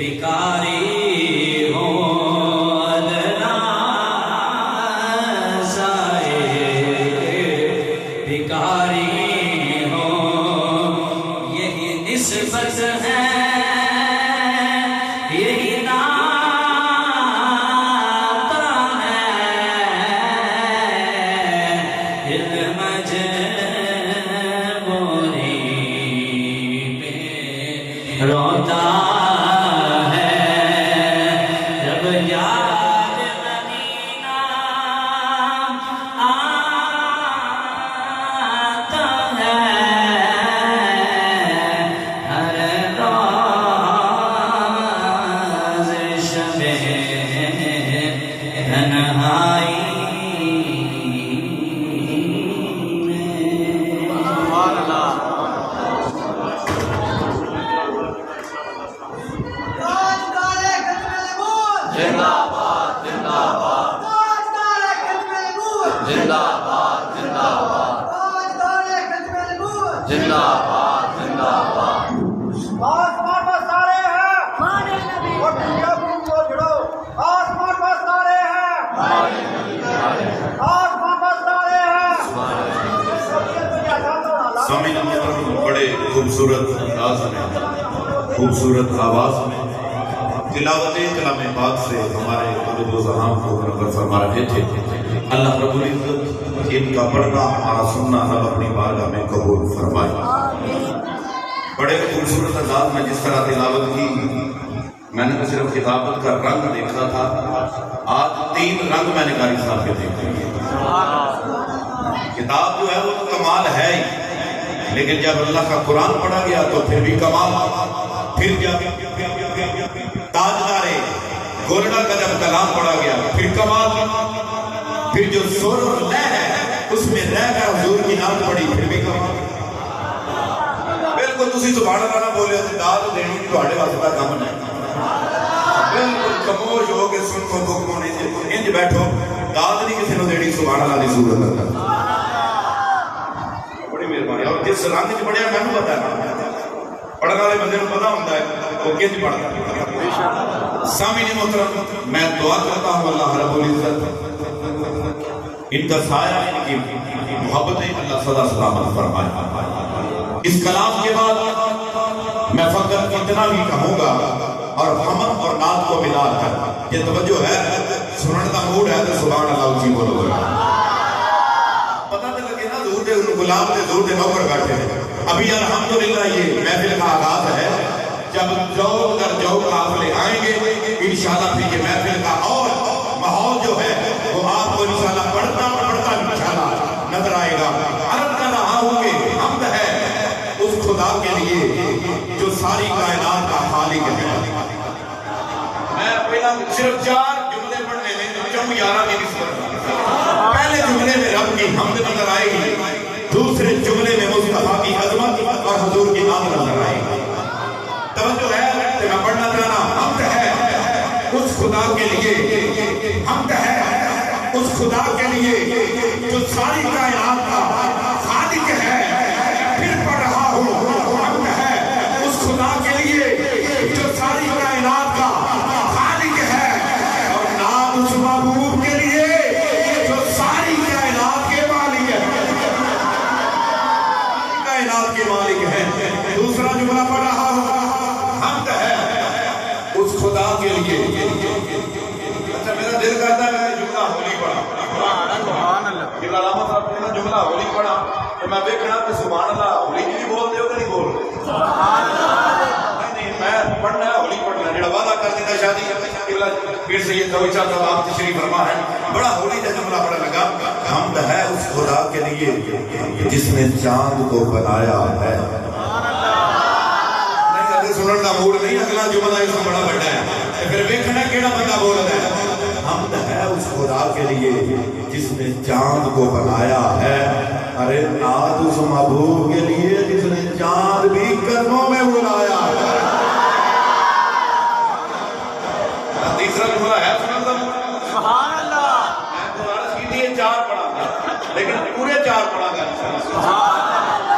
بھکاری ہوں ادنا سائے بھکاری ہوں یہی نسبت ہے یہی ناتا ہے علم جبوری پہ روتا ہے جب یاد مدینہ آتا ہے ہر روز شب تنہائی آسمان پر ستارے ہیں اور دنیا کو جڑو آسمان پر ستارے ہیں آسمان پر ستارے ہیں سامعین بڑے خوبصورت انداز میں خوبصورت آواز میں تلاوت کلام پاک سے ہمارے قلوب و ذہان کو منور فرما رہے تھے اللہ رب العزت ان کا پڑھنا ہمارا سننا رب اپنی بارگاہ میں قبول فرمائے بڑے خوبصورت انداز میں جس طرح تلاوت کی میں نے تو صرف کتابت کا رنگ دیکھا تھا آج 3 رنگ میں نے قاری صاحب کے دیکھے کتاب جو ہے وہ تو کمال ہے ہی لیکن جب اللہ کا قرآن پڑھا گیا تو پھر بھی کمال پھر جب تاجدار گولڈا کا جب کلام پڑھا گیا پھر کمال پھر جو سور اور لے ہے اس میں رہ کر حضور کی نام پڑھی پھر بھی کمال بالکل تسی سبحان اللہ نہ بولے تو داد دینی تواڈے واسطے کم نہیں بالکل خاموش ہو کے سن کو حکم نہیں انج بیٹھو داد نہیں کسی نو دینی سبحان اللہ دی صورت اندر بڑی مہربانی اور جس رنگ وچ پڑھیا مینوں پتہ ہے پڑھن والے بندے نوں پتہ ہوندا ہے وہ کنج پڑھدا سامعین محترم میں دعا کرتا ہوں اللہ رب العزت ان کا سایہ ان کی محبتیں اللہ سدا سلامت فرمائے اس کلام کے بعد میں فقط اتنا ہی کہوں گا اور حمد اور نعت کو ملا کر یہ توجہ ہے سنن کا موڈ ہے تو سبحان اللہ اونچی بولو پتہ تو لگے نا حضور دے غلام دے حضور دے نوکر بیٹھے ہیں ابھی الحمدللہ یہ محفل کا آغاز ہے جب جوق در جوق قافلے آئیں گے انشاءاللہ پھر یہ محفل کا اور ماحول جو ہے وہ آپ کو انشاءاللہ پڑھتا انشاءاللہ نظر آئے گا عرض کر رہا ہوں کہ حمد ہے اس خدا کے لیے جو ساری کائنات کا خالق ہے میں پہلا صرف 4 جملے پڑھنے میں 11 کی نسبت پہلے جملے میں رب کی حمد نظر آئے گی دوسرے جملے میں مصطفیٰ کی عظمت اور حضور کی نام نظر آئے گی توجہ ہے کہ میں پڑھنا چاہنا حمد ہے اس خدا کے لیے حمد ہے اس خدا کے لیے جو ساری کائنات کا خالق ہے پھر پڑھ رہا ہوں حمد ہے اس خدا کے لیے جو ساری کائنات کا خالق ہے اور نام اس محبوب کے لیے جو ساری کائنات کے مالک ہے کائنات کے مالک ہے دوسرا جملہ پڑھ رہا ہوں حمد ہے اس خدا کے لیے اچھا میرا دل کرتا ہے میں جملہ ہولی پڑھا کہ علامہ صاحب نے جملہ ہولی پڑھا تو میں دیکھنا کہ سبحان اللہ ہولی کی نہیں بول دے ہو کہ نہیں بول نہیں میں پڑھنا ہے ہولی پڑھنا جڑا وعدہ کر دیتا شادی پھر سید زوی صاحب آپ تشریف فرما ہے بڑا ہولی کا جملہ پڑھنے لگا حمد ہے اس خدا کے لیے جس نے چاند کو بنایا ہے سنن کا موڈ نہیں اگلا جملہ اس میں بڑا بڑا ہے پھر دیکھنا کیڑا بندہ بول رہا ہے حمد ہے اس خدا کے لیے جس نے چاند کو بنایا ہے ارے نعت اس محبوب کے لیے جس نے چاند بھی قدموں میں بلایا ہے تیسرا جملہ ہے سبحان اللہ میں تو عرض کی تھی 4 پڑھا گا لیکن پورے 4 پڑھا گا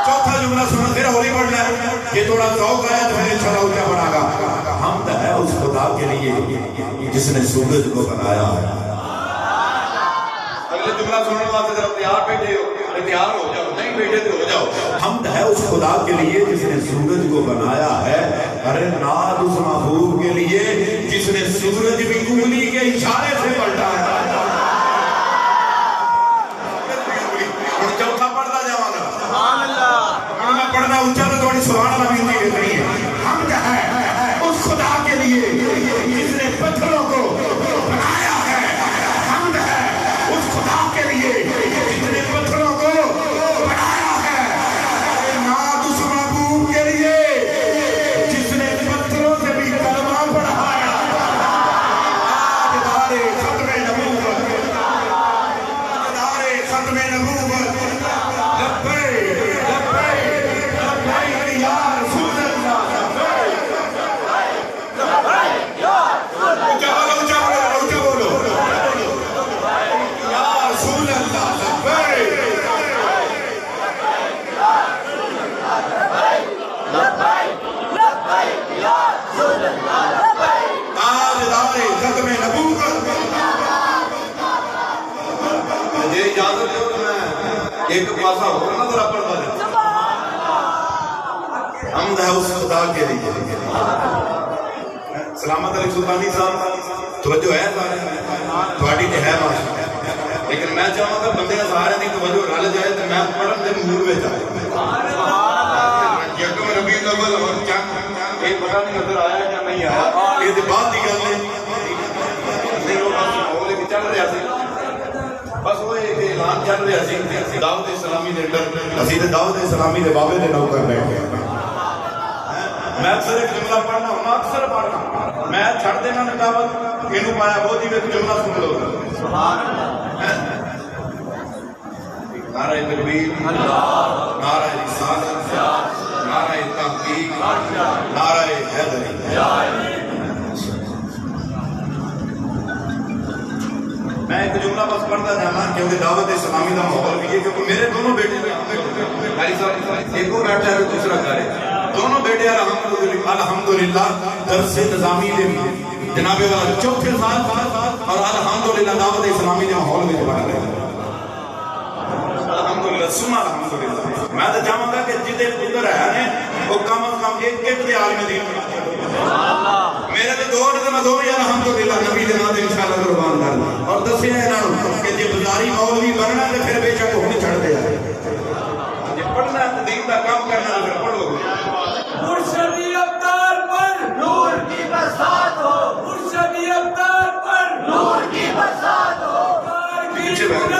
چوتھا جملہ سنن پھر ہولی پڑھنا ہے یہ تھوڑا ذوق آیا تو پھر انشاءاللہ کیا پڑھا گا حمد ہے اس خدا کے لیے جس نے سورج کو بنایا ہے. اگلے جملہ سننے واسطے ذرا تیار بیٹھے ہو، تیار ہو جاؤ، نہیں بیٹھے تو ہو جاؤ. حمد ہے اس خدا کے لیے جس نے سورج کو بنایا ہے. ارے ناد اس محبوب کے لیے جس نے سورج بھی انگلی کے اشارے سے پلٹایا. چوتھا پڑھتا جاؤں گا. سبحان اللہ. میں پڑھنا اونچا تو تھوڑی سبحان اللہ بھی نہیں رہی ہے. حمد ہے اس خدا کے لیے جس نے پتھروں کو بنایا ہے. حمد ہے اس خدا کے لیے جس نے پتھروں کو بنایا ہے. ناد اس محبوب کے لیے جس نے پتھروں سے بھی کلمہ پڑھایا. تاجدار ختم نبوت، تاجدار ختم نبوت، لبیک لبیک لبیک یا رسول اللہ. لبیک اونچا بولو، اونچا بولو، اونچا بولو. یا رسول اللہ لبیک. تاجدار ختم نبوت. مجھے اجازت دو تو میں ایک پاسا ہو نا ذرا پڑھتا جاؤں. حمد ہے اس خدا کے لیے. سلامت علی سلطانی صاحب توجہ ہے سارے تھوڑی تو ہے ماشاء اللہ، لیکن میں چاہوں گا بندے سارے دی توجہ رل جائے تو میں پڑھن دے مور میں جائے. یکم ربیع الاول اور چند یہ پتہ نہیں نظر آیا یا نہیں آیا، یہ تو بات کی گل ہے. چل رہا سی بس وہ ایک اعلان چل رہا سی دعوت اسلامی دے اندر. اسی تے دعوت اسلامی دے بابے دے نوکر بیٹھے. میں اکثر ایک جملہ پڑھنا ہوں، اکثر پڑھنا میں چھڑ دینا نکاوت اینو پایا بہت ہی ایک جملہ سن لو. سبحان اللہ. نعرہ تکبیر، نعرہ رسالت، نعرہ تحقیق، نعرہ حیدری. میں ایک جملہ بس پڑھتا جانا کیونکہ دعوت اسلامی کا ماحول بھی ہے. کیونکہ میرے دونوں بیٹے ایک کو بیٹھا ہے دوسرا کرے. دونوں بیٹے الحمدللہ درس نظامی دے جناب والا چوتھے سال اور الحمدللہ دعوت اسلامی کے ماحول میں پڑھ رہے ہیں. الحمدللہ سنا الحمدللہ. میں تو چاہوں گا کہ جتنے پتر ہے وہ کم از کم ایک دے عالم دین میرے تو دو نے میں دو بھی الحمدللہ نبی دے نام تے انشاءاللہ قربان کرنا. اور دسیا انہاں نوں کہ جے بازاری مولوی بننا تے پھر بے شک ہن چھڑ دے جے پڑھنا دین دا کام کرنا پھر پڑھو. مرشدی ابدار پر نور کی برسات ہو، مرشدی ابدار پر نور کی برسات ہو. پیچھے بیٹھ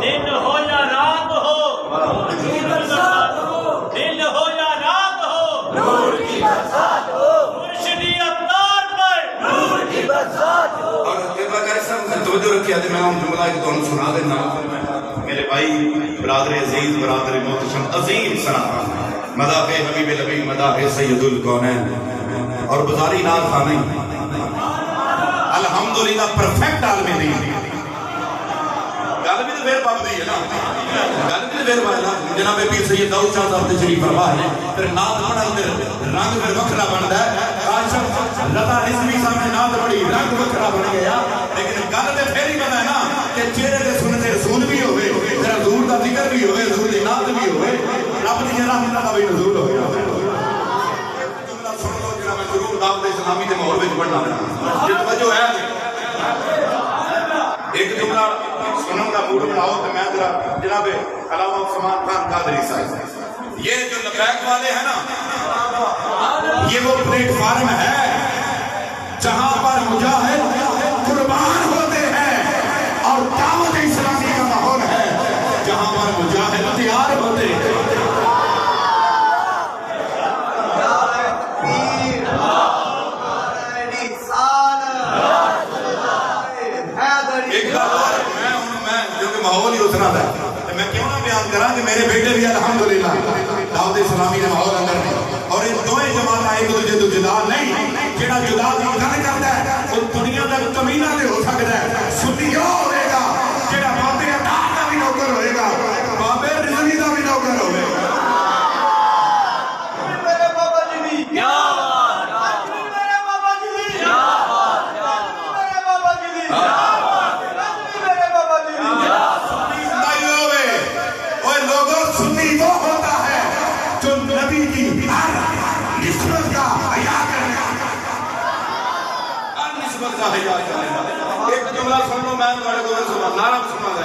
دن ہو یا رات ہو نور کی برسات ہو، دن ہو یا رات ہو نور کی برسات ہو. مرشدی ابدار پر نور کی برسات ہو. اور کیبلا کاری صاحب نے توجہ رکھی ہے میں ہم جملہ ایک دونوں سنا دینا. میرے بھائی برادر عزیز برادر محتشم عظیم سنا مداح حبیب نبی مداح سید الکونین اور بزاری نال خانی الحمدللہ پرفیکٹ عالم دین. گل بھی تو پھر پابندی ہے نا، گل بھی تو پھر پابندی. جناب پیر سید داؤد شاہ صاحب تے شریف پرواہ نے پھر نعت پڑھن تے رنگ پھر وکھرا بندا ہے. عاشق رضا رضوی صاحب نے نعت پڑھی رنگ وکھرا بن گیا. لیکن گل تے پھر ہی پتہ ہے نا کہ چہرے تے سنت رسول بھی ہوئے، حضور دا ذکر بھی ہوئے، حضور دی نعت بھی ہوئے، رب دی رحمت دا بھی نزول ہوئے. جملہ سن لو جڑا میں ضرور دعوت اسلامی دے ماحول وچ پڑھنا ہے. جے توجہ ہے ایک جملہ سنن کا موڈ بناؤ تو میں ذرا جناب علامہ عثمان خان قادری صاحب یہ جو لبیک والے ہیں نا یہ وہ پلیٹ فارم ہے جہاں پر مجاہد قربان ہوتے ہیں اور دعوت اسلامی کا ماحول ہے جہاں پر مجاہد تیار ہوتے ہیں. ماحول ہی اتنا تھا میں کیوں نہ بیان کرا کہ میرے بیٹے بھی الحمدللہ دعوت اسلامی کے ماحول اندر نے اور ان دوئے جماعت ایک دوجے تو جدا نہیں. جڑا جدا گل کرتا ہے وہ دنیا کا کمینہ تے ہو سکتا ہے. سنی ہوئے گا جڑا بابے عطا کا بھی نوکر ہوئے گا، بابے رضوی کا بھی نوکر ہوئے گا. میرے بابا جی بھی حیا کرنا ایک جملہ سن لو میں تھوڑے کو سنا نعرہ سنا گا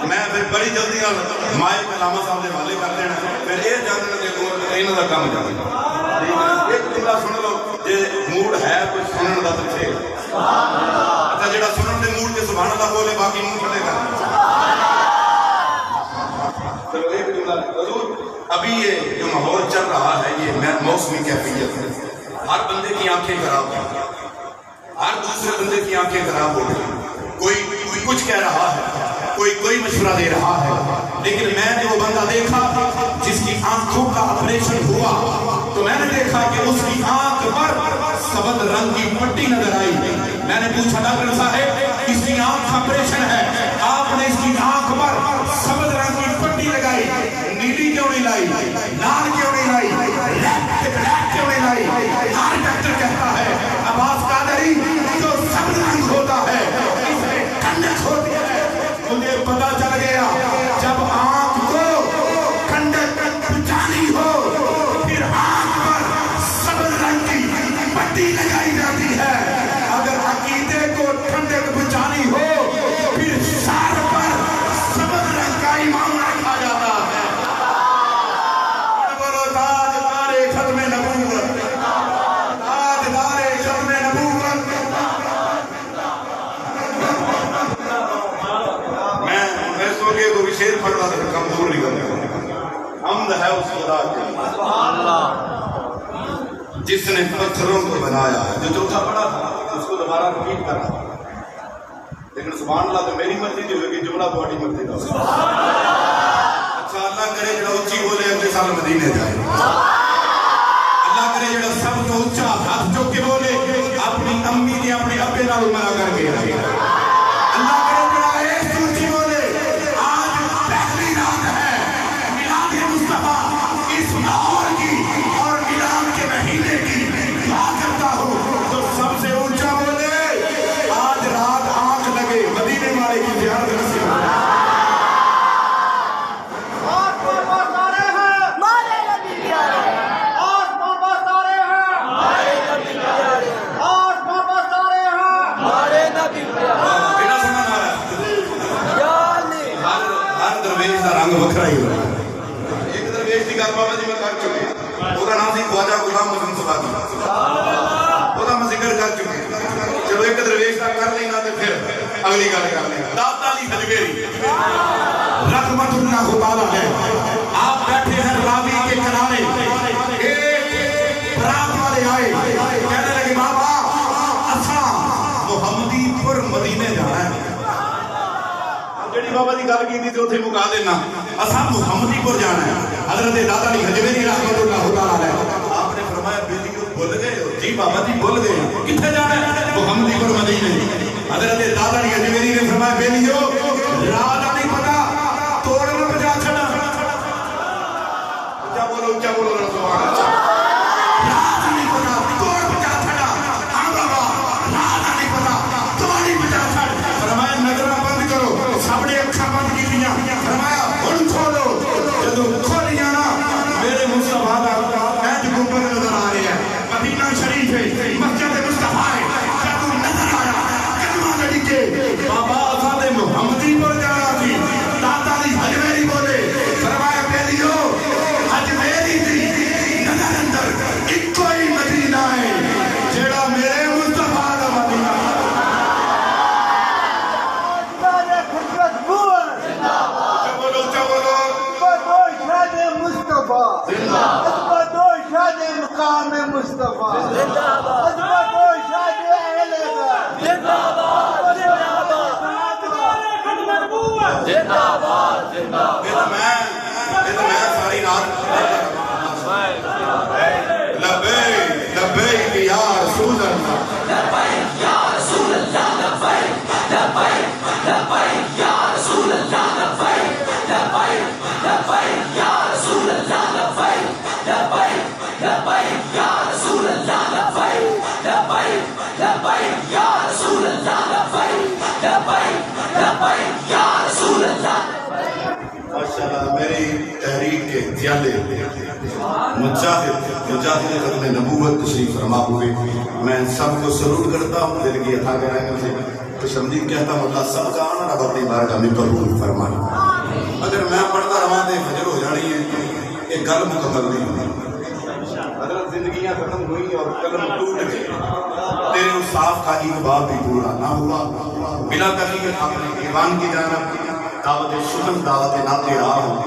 میں پھر بڑی جلدی نال مائک علامہ صاحب دے حوالے کر دینا پھر یہ جاننا دیکھو انہاں دا کام جانا ایک جملہ سن لو جے موڈ ہے کوئی سنن دا تے اچھا جڑا سنن دے موڈ تے سبحان اللہ بولے باقی منہ کھلے کر چلو ایک جملہ حضور ابھی یہ جو ماحول چل رہا ہے یہ موسمی کیفیت ہے ہر بندے کی آنکھیں خراب ہو گئی ہر دوسرے بندے کی آنکھیں خراب ہو گئی کوئی کچھ کہہ رہا ہے کوئی مشورہ دے رہا ہے لیکن میں نے وہ بندہ دیکھا جس کی آنکھوں کا آپریشن ہوا تو میں نے دیکھا کہ اس کی آنکھ پر سبز رنگ کی پٹی نظر آئی میں نے پوچھا ڈاکٹر صاحب اس کی آنکھ آپریشن ہے آپ نے اس کی آنکھ پر سبز رنگ کی پٹی لگائی نیلی کیوں نہیں لائی لال کیوں نہیں لائی بلیک کیوں نہیں لائی ہر ڈاکٹر کہتا ہے عباس قادری جو سبز رنگ ہوتا ہے اس میں ٹھنڈک ہوتی ہے مجھے پتا چل گیا جب آنکھ کو ٹھنڈک پہنچانی ہو پھر آنکھ پر سبز رنگ کی پٹی لگائی جاتی ہے اگر عقیدے کو ٹھنڈک پہنچانی ہو پھر سر پر سبز رنگ کا امام رکھا جاتا ہے بولو تاجدار ختم نبوت تاجدار ختم نبوت میں سو کے کوئی شیر پڑھتا تھا کمزور نکل گیا حمد ہے اس خدا کے جس نے پتھروں کو بنایا ہے جو چوتھا پڑھا تھا اس کو دوبارہ رپیٹ کر رہا لیکن سبحان اللہ تو میری مرضی جو ہوگی جملہ تھوڑی مرضی کا اچھا اللہ کرے جڑا اونچی بولے اگلے سال مدینے جائے اللہ کرے جڑا سب تو اونچا ہاتھ چوک کے بولے اپنی امی نے اپنے ابے نال ملا کر کے اللہ کرے جڑا ایک اونچی بولے آج پہلی رات ہے میلاد مصطفیٰ اس لاہور کی اور میلاد کے مہینے کی دعا کرتا ہوں تو سب سے اونچا بولے آج رات آنکھ لگے مدینے والے کی زیارت نصیب ہو آسمان پر تارے ہیں مارے نبی پیارے آسمان پر تارے ہیں مارے نبی پیارے آسمان پر تارے ہیں مارے نبی پیارے کیڑا سنا نعرہ ہے یا علی ہر درویش کا رنگ وکھرا ہی ہوتا ہے ایک درویش کی گل بابا جی میں کر چکے وہ نام سی خواجہ غلام حسن صفاتی وہ میں ذکر کر چکے چلو ایک درویش کا کر لینا تو پھر اگلی گل کر لینا داتا علی حجویری رحمت اللہ تعالی ہے آپ بیٹھے ہیں راوی کے کنارے ایک برات والے آئے کہنے لگے بابا اساں محمدی پر مدینے جانا ہے جڑی بابا دی گل کیتی تے اوتھے مکا دینا اساں محمدی پور جانا ہے حضرت داتا علی حجویری رحمۃ اللہ تعالی علیہ آپ نے فرمایا بیلی کو بھول گئے ہو جی بابا جی بھول گئے کتنے جانا ہے محمدی پور مدینے حضرت داتا علی حجویری نے فرمایا بیلیو راہ دا نہیں پتہ توڑ میں بجا چھڑا اونچا بولو سبحان اللہ راہ دا نہیں پتہ توڑ بجا چھڑا ہاں بابا راہ دا نہیں پتہ توڑی بجا چھڑ فرمایا نظرہ بند کرو سامنے اکھاں بند کیتیاں فرمایا ہن کھولو جدوں کھولیاں نا میرے مصطفیٰ دا اینج گنبد نظر آ رہا ہے مدینہ شریف ہے مسجد مصطفیٰ ہے جدوں نظر آیا کلمہ لڑی کے بابا اساں تے محمدی پر جانا سی داتا علی حجویری بولے فرمایا بیلیو حجویری دی نظر اندر ایک کوئی مدینہ ہے جیڑا میرے مصطفیٰ دا مدینہ سارے خدمت بول بولو چولو بدوئی شاد مصطفیٰ بدوئی شاد مقام مصطفیٰ بدوئی شاد اہل بیت زندہ باد زندہ باد زندہ باد زندہ یہ تو میں ساری رات لبیک لبیک یا رسول اللہ ماشاءاللہ میری تحریک کے زیادہ مجاہد ختم نبوت تشریف فرما ہوئے. میں سب کو سلوٹ کرتا ہوں. دل کی اتھا گہرائیوں سے خوش آمدید کہتا ہوں. اللہ سب کا آنا رب اپنی بارگاہ میں قبول فرمائے. اگر میں پڑھتا رہا تو فجر ہو جانی ہے. ایک گل مکمل نہیں ہوئی. حضرت زندگیاں ختم ہوئی اور قلم ٹوٹ گئے. تیرے اس صاف کا ایک باب بھی پورا نہ ہوا. بلا تحقیق آپ نے ایوان کی جانب دعوت شکم دعوت ناتے راہ ہوں.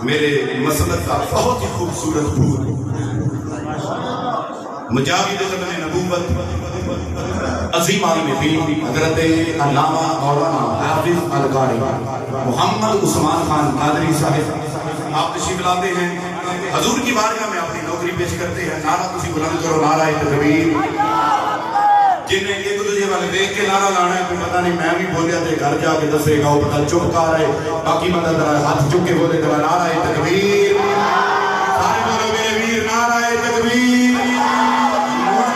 میرے مسلک کا بہت ہی خوبصورت پھول مجاہد ختم نبوت عظیم عالم دین حضرت علامہ مولانا حافظ القاری محمد عثمان خان قادری صاحب آپ تشریف لاتے ہیں. حضور کی بارگاہ میں اپنی نوکری پیش کرتے ہیں. نعرہ تسی بلند کرو نعرہ تکبیر. جنہیں ایک دوسرے والے دیکھ کے نعرہ لانا ہے. کوئی پتہ نہیں میں بھی بولیا تھے گھر جا کے دسے گا وہ پتہ چپ کر رہے. باقی بندہ ذرا ہاتھ چک کے بولے ذرا نعرہ تکبیر. سارے بولو میرے ویر نعرہ تکبیر.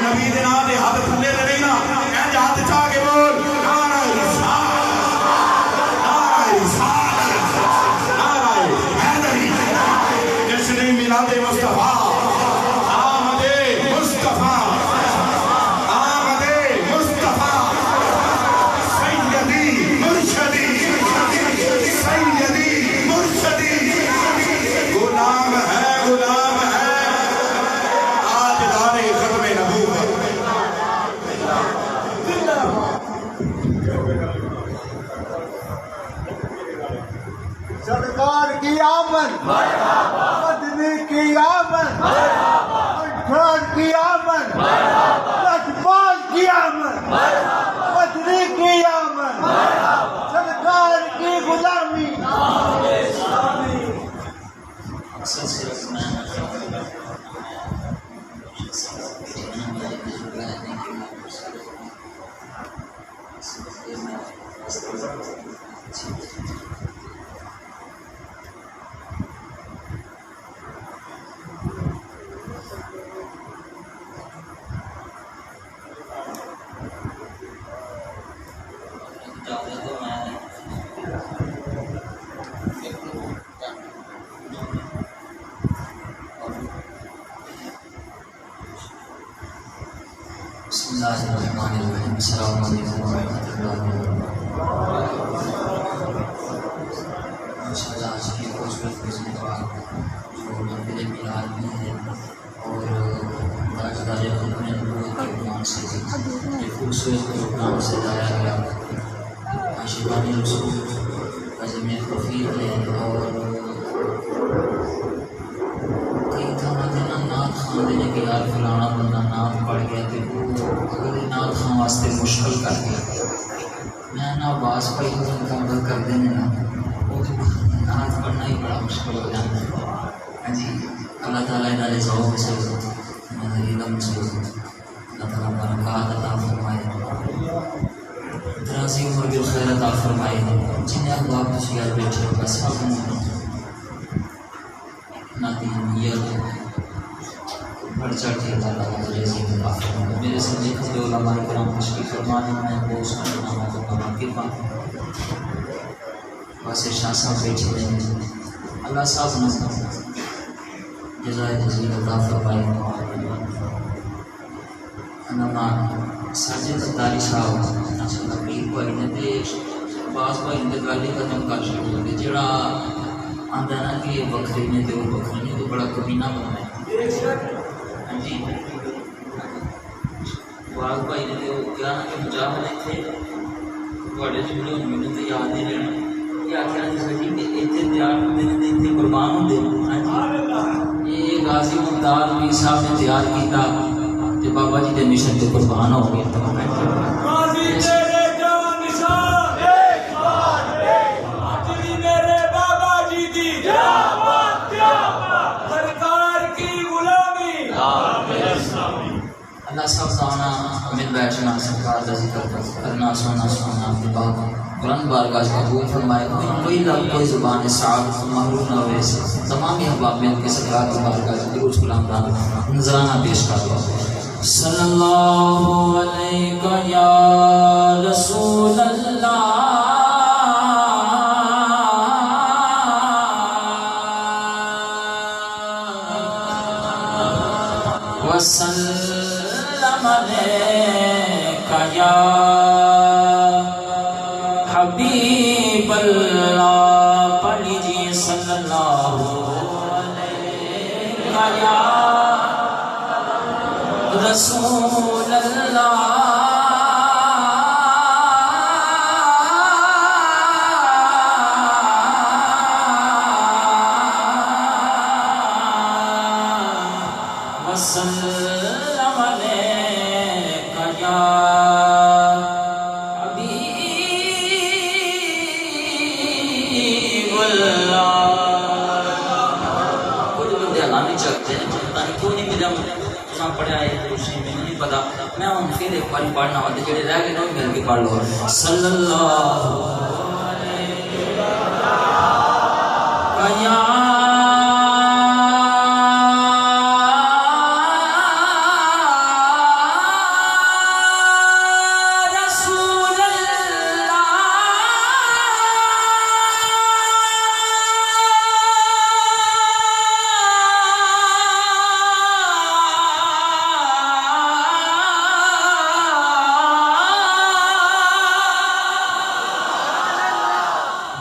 نبی دے نام دے ہاتھ کھلے تے نہیں نا کہندے ہاتھ چا کے بول نعرہ رسالت نعرہ رسالت نعرہ حیدری. جشن میلاد مصطفیٰ سرکار کی آمد مدنی کی آمد پٹھان کی آمد لجپال کی آمد مدنی کی آمد سرکار کی غلامی. بسم اللہ الرحمن الرحیم. السلام علیکم ورحمۃ اللہ وبرکاتہ. ماشاءاللہ آج کی خوبصورت فضل پاک جو محفل میلاد میں ہے اور تاجدار ختم نبوت کے عنوان سے یہ خوبصورت پروگرام سجایا گیا. عاشقان رسول عزم خفیف ہے اور کئی تھاواں تے نعت خان دینے کے یار فلانا بندہ نعت پڑھ گیا تے وہ اگلے نعت خان واسطے مشکل کر گیا. میں نہ باز پڑھی مکمل کر دینے نا وہ نعت پڑھنا ہی بڑا مشکل ہو جاتا ہے. ہاں جی اللہ تعالیٰ انہیں ذوق سے علم سے اللہ تعالیٰ برکات عطا فرمائے. دراز عمر بالخیر عطا فرمائے. جنہیں احباب تشریح بیٹھے بس سب ناتی نیت بڑھ چڑھ کے اللہ جیسے میرے سمجھے خود علماء کرام تشریف فرمانے میں بہت سارے ناموں کو واقف ہوں. واسے شاہ صاحب بیٹھے ہیں. اللہ صاحب نے جزائے جزیل عطا فرمائے. علماء ساجد قطاری صاحب ماشاءاللہ پیر بھائی نے تے باز بھائی نے گل ہی ختم کر چھوڑی. جڑا آندا نا کہ بکری نے تو بکری نے تو بڑا کمینہ بننا ہے. ہاں جی باز بھائی نے تو کیا نا کہ مجاہد تھے تھوڑے جڑے مینوں تو یاد نہیں رہنا. یہ آخیا جی سر کہ اتنے تیار ہوتے ہیں اتنے قربان ہوتے ہیں. ہاں جی یہ غازی ممتاز میر صاحب نے تیار کیتا تے بابا جی دے مشن تے قربان ہو گیا. اللہ سب دانا مل بیٹھنا سرکار کا ذکر کرنا سونا سونا اپنی بات قرآن بارگاہ قبول فرمائے. کوئی لفظ کوئی زبان سعادت محروم نہ ہوئے. تمام احباب میں ان کے سرکار کی بارگاہ درود سلام کا نذرانہ پیش کر دو. صلی اللہ علیہ یا رسول اللہ. علیک یا حبیب اللہ، پڑھ لیجیے صلی اللہ علیہ یا رسول اللہ۔ وسلم علیک یا حبیب اللہ۔ کچھ بندے اعلان نہیں چکتے ہیں، پتہ نہیں کیوں نہیں ملا، تساں پڑھا ہے دوسری میں نہیں پتا، میں ہوں پھر ایک بار پڑھنا ہوتا جڑے رہ گئے نا مل کے پڑھ لو۔ صلی اللہ علیہ یا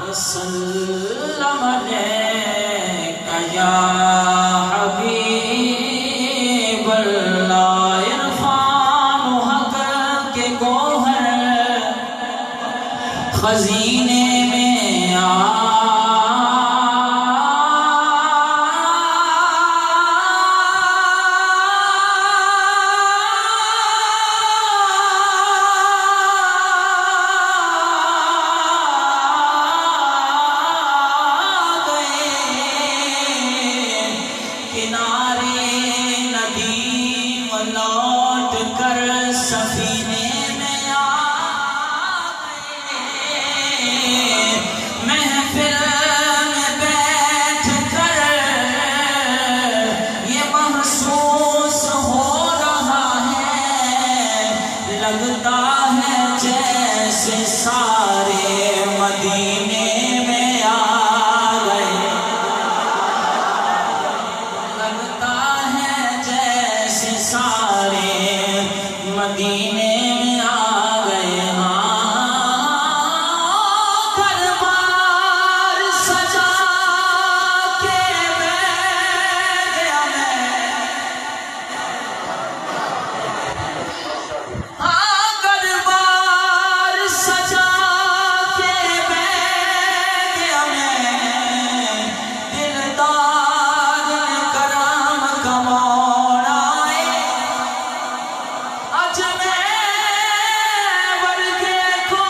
وسلم علیک یا حبیب اللہ۔ عرفان و حق کے گوہر خزینے میں کنارے ندیم لوٹ کر سفینے میں آ گئے، محفل میں بیٹھ کر یہ محسوس ہو رہا ہے، لگتا ہے جیسے سارے مدینے میں آ گئے، لگتا ہے جیسے سارے مدینے میں آ گئے۔ گھر بار سجا کے بیٹھ گیا میں، گھر بار سجا کے بیٹھ گیا میں، دلدار کرام کا مولا اج میں ورگے کو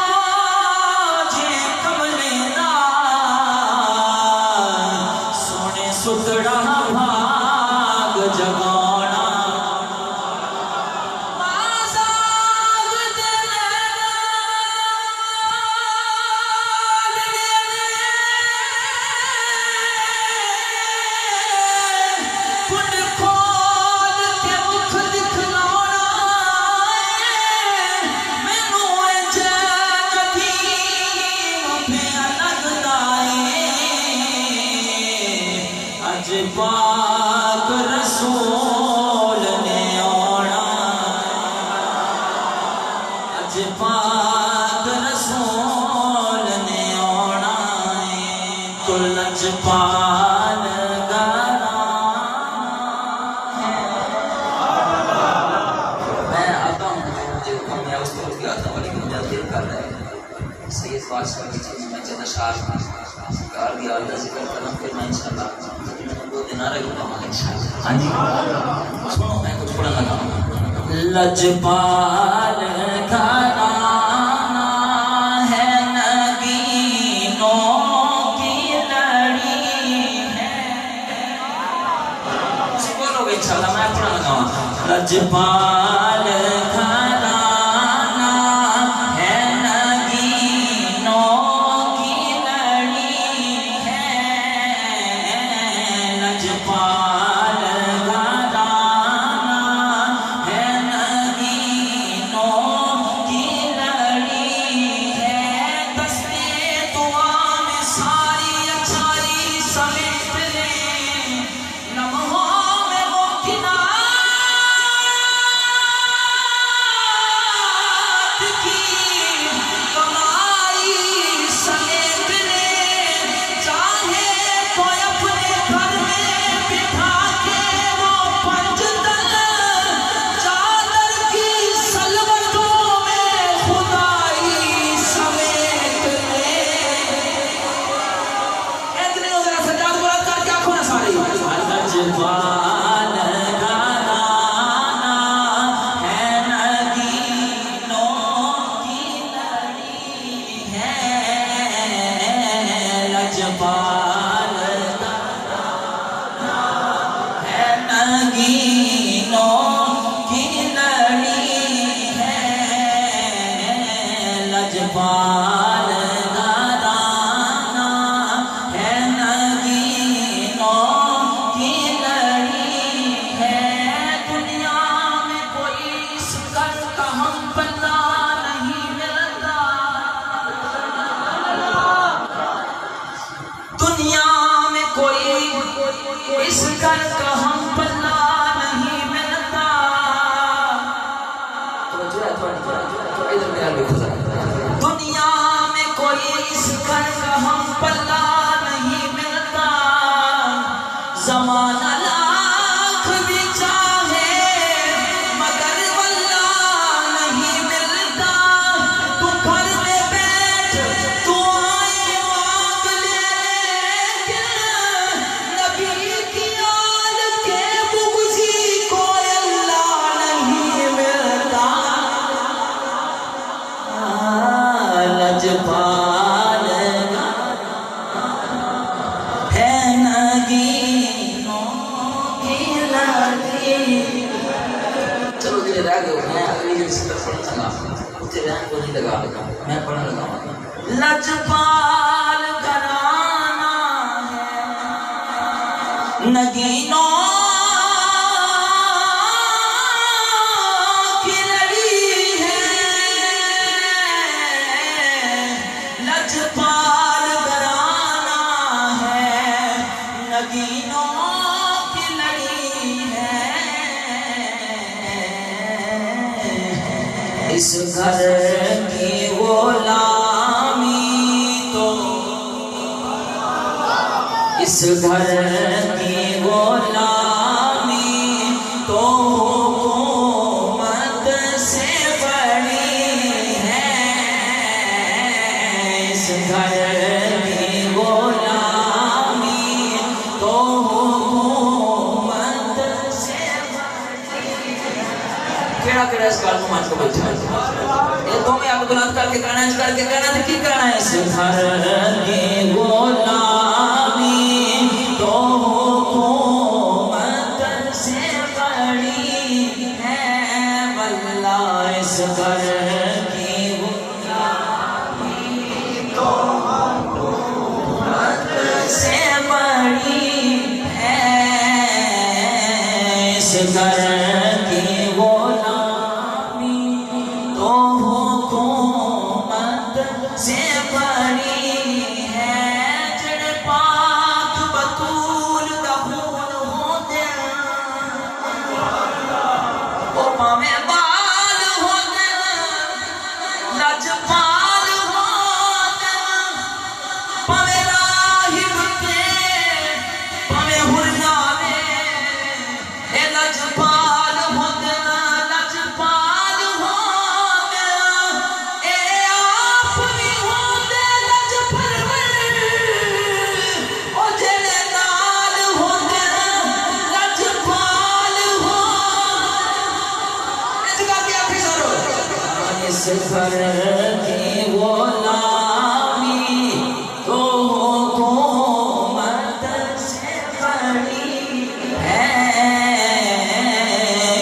جے کملے نال سونے ستڑا بھاگ جگانا، آزاد دل پن کھول کے مکھ دکھلانا، مینوں انج قدیم پیا لگدا اے، اج پاک رسول نے آنا، اج پاک رسول نے آنا ہے، تو لجپال گانا ہے۔ میں آتا ہوں جو میں اس کو بھی آتا ہوں لیکن مجھے دل کر رہا ہے سید بادشاہ کی چیز میں چند اشعار کار دیا اللہ ذکر کرنا، پھر میں انشاءاللہ دو دن آ رہے ہوں انشاءاللہ۔ ہاں جی سنو میں کچھ پڑھنا لگا۔ لجپال گھرانا ہے، نگینوں کی لڑی ہے، اسی بولو گے انشاءاللہ، میں پڑھنا لگا۔ لجپال گھرانا ہے، نگینوں کی لڑی ہے، لجپال گھرانا ہے، نگینوں کی لڑی ہے، دستے دعا میں ساری اچھائی سمیٹ لے، لمحوں میں وہ کنار دیکھو ذرا دنیا میں کوئی اس گھر کا ہم پلہ نہیں ملتا زمانہ لاکھ بھی چاہے مگر واللہ نہیں ملتا تو گھر میں بیٹھ تو آئے مانگ لے نبی کی آل کے بغضی کو اللہ نہیں ملتا لجپال ہے نگینوں کی لڑی چلو جی رہ گئے میں اگلی جگہ سے پڑھنے لگا مجھے رہن کو نہیں لگا میں پڑھنے لگا لجپال گھرانہ ہے نگینوں کی لڑی ہے لجپال گھرانہ ہے نگینوں کی لڑی ہے اس گھر کی غلامی تو اس گھر کی غلامی تو حکومت سے بڑی ہے اس گھر کی غلامی تو حکومت سے بڑی ہے کیڑا کیڑا اس کال کو مان کو بیٹھا ہے یہ تو میں آپ بلند کر کے کہنا ہے اس کر کے کہنا ہے کی کہنا ہے اس گھر کی غلامی تو حکومت سے بڑی ہے واللہ اس گھر کی غلامی تو حکومت سے بڑی ہے اس گھر کی غلامی تو حکومت سے بڑی ہے جڑے پاک بطول دا خون ہوتے وہ پاویں بال ہوتے لجپال ہوتے پاویں راہب کے پاویں حریانے اے لجپال ہوتے لجپال ہوتے اے آپ بھی ہوتے لجپرور او جڑے نال ہوتے لجپال ہوتے اس کا کیا فکر اس گھر کی غلامی تو حکومت سے بڑی ہے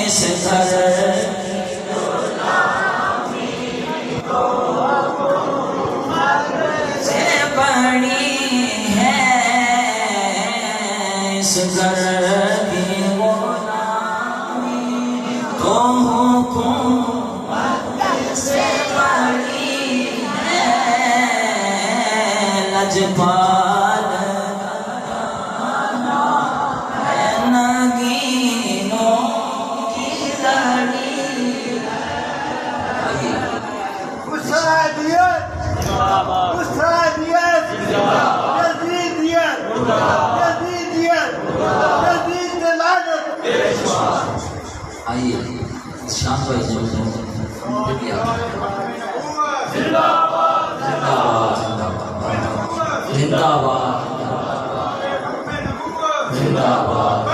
اس گھر کی غلامی تو حکومت سے بڑی ہے اس گھر کی غلامی تو حکومت سے بڑی ہے لجپال ہے نگینوں کی لڑی مساعدیت مساعدیت جدیدیت جدیدیت جدید دلالت آئیے شام کو زندہ باد زندہ باد زندہ باد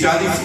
40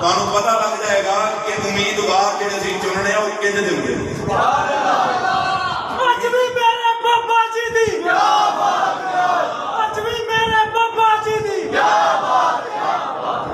ਤੁਹਾਨੂੰ ਪਤਾ ਲੱਗ ਜਾਏਗਾ ਕਿ ਉਮੀਦਵਾਰ ਜਿਹੜੇ ਅਸੀਂ ਚੁਣਨੇ ਆ ਉਹ ਕਿੰਨੇ ਦੇ ਹੁੰਦੇ। ਅੱਜ ਵੀ ਮੇਰੇ ਬਾਬਾ ਜੀ ਦੀ ਕੀ ਬਾਤ ਹੈ, ਅੱਜ ਵੀ ਮੇਰੇ ਬਾਬਾ ਜੀ ਦੀ ਕੀ ਬਾਤ ਹੈ।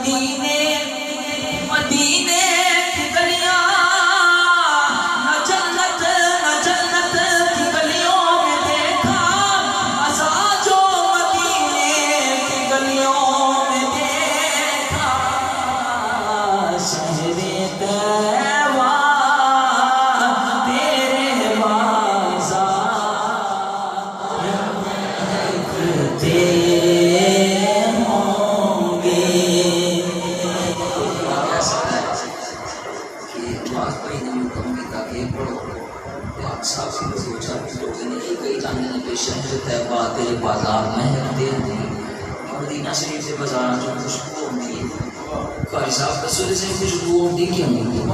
مدینے مدینے کی گلیاں نہ جنت کی گلیوں میں دیکھا مزہ جو مدینے کی گلیوں میں دیکھا شہر طیبہ تیرے بازار دیکھتے ہوں گے. بات بھائی نے حکم کیا کہ پڑھو آپ صاحب سے سوچا لوگوں نے یہ کہی جانے نے کہ شہر طیبہ تیرے بازار مہکتے ہیں. مدینہ شریف سے بازار جو خوشبو ہوتی ہے قاری صاحب رسول سے خوشبو ہوتی کیوں ہوتی ہے؟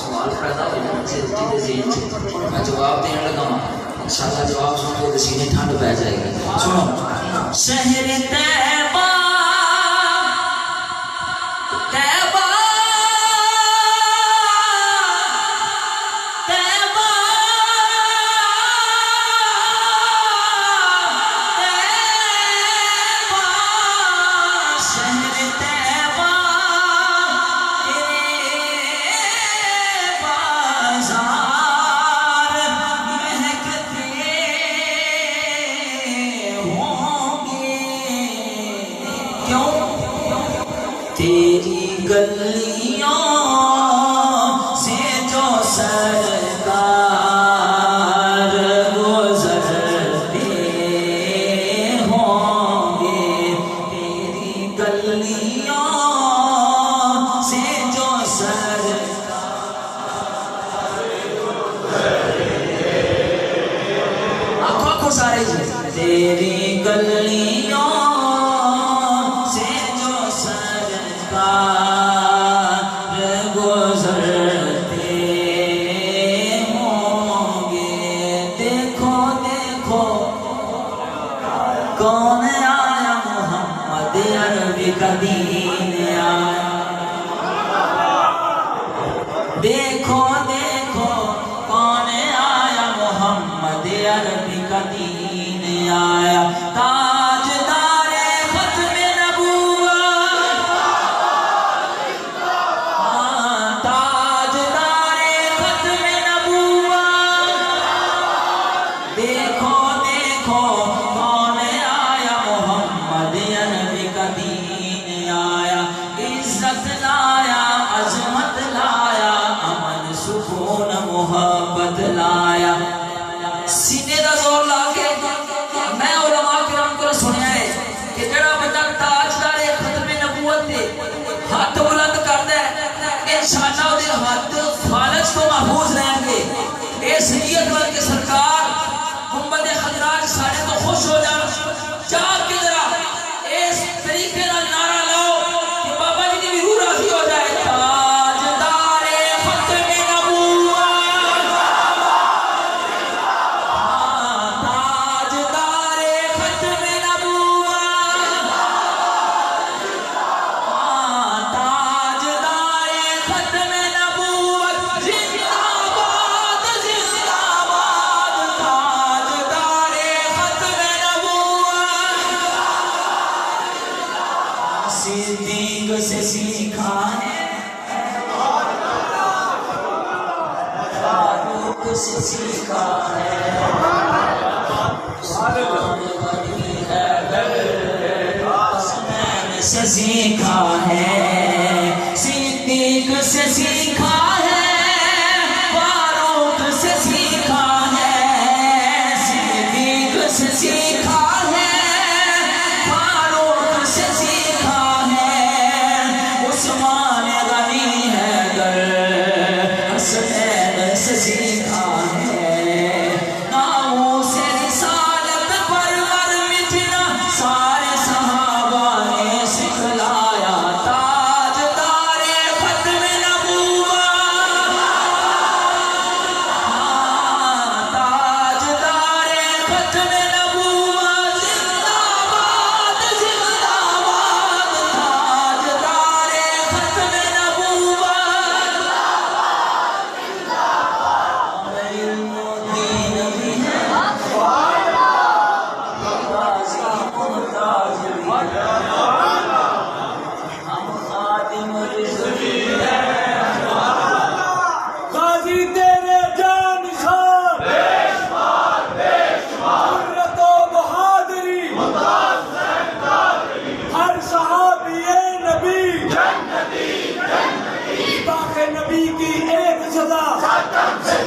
سوال پیدا ہو جانا سے ذہن سے میں جواب دینے لگا ہوں انشاءاللہ جواب سن کے سینے ٹھنڈ پہ جائے گی. سنو شہر طیبہ طیبہ طیبہ طیبہ شہر طیبہ تیرے بازار مہکتے ہوں گے. کیوں؟ تیری گلیوں سے جو سرکار گزرتے ہوں گے. تیری گلیوں سے جو آنکھوں سارے تیری گلیوں سے جو سرکار گزرتے ہوں گے. دیکھو دیکھو کون آیا محمد عربی کا دین آیا. دیکھو دیکھو کون آیا محمد عربی کا دین آیا. تاجدار ختم نبوت تاجدار ختم نبوت. دیکھو دیکھو کون آیا محمد عربی کا دین آیا. عزت لایا عظمت لایا امن سکون محبت لایا. سینے دا زور لا کے میں علماء کرام کو سنیا ہے کہ جڑا بندہ تاجدار ختم نبوت دے ہاتھ بلند کردا ہے انشاءاللہ دے ہاتھ فالج کو محفوظ رہیں گے. اس نیت ول کے سرکار گنبد خضراء سارے تو خوش ہو جان چاہ کے ذرا اس طریقے نال نعرہ لاؤ کہ بابا جی بھی روح راضی ہو جائے. تاجدار ختم نبوت تاجدار ختم نبوت تاجدار ختم نبوت زندہ باد زندہ باد. تاجدار ختم نبوت صدیق سے سیکھا ہے فاروق سے سیکھا ہے حسنین سے سیکھا ہے صدیق سے سیکھا ہے فاروق سے سیکھا ہے صدیق سے سیکھا ہے فاروق سے سیکھا ہے عثمان غنی حیدر حسنین سے سیکھا ہے. ناموس رسالت پرور مٹنا سارے صحابہ نے سکھلایا. تاجدار ختم نبوت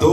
2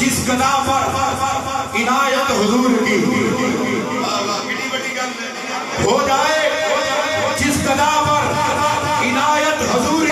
جس قضا پر عنایت حضور کی ہو جائے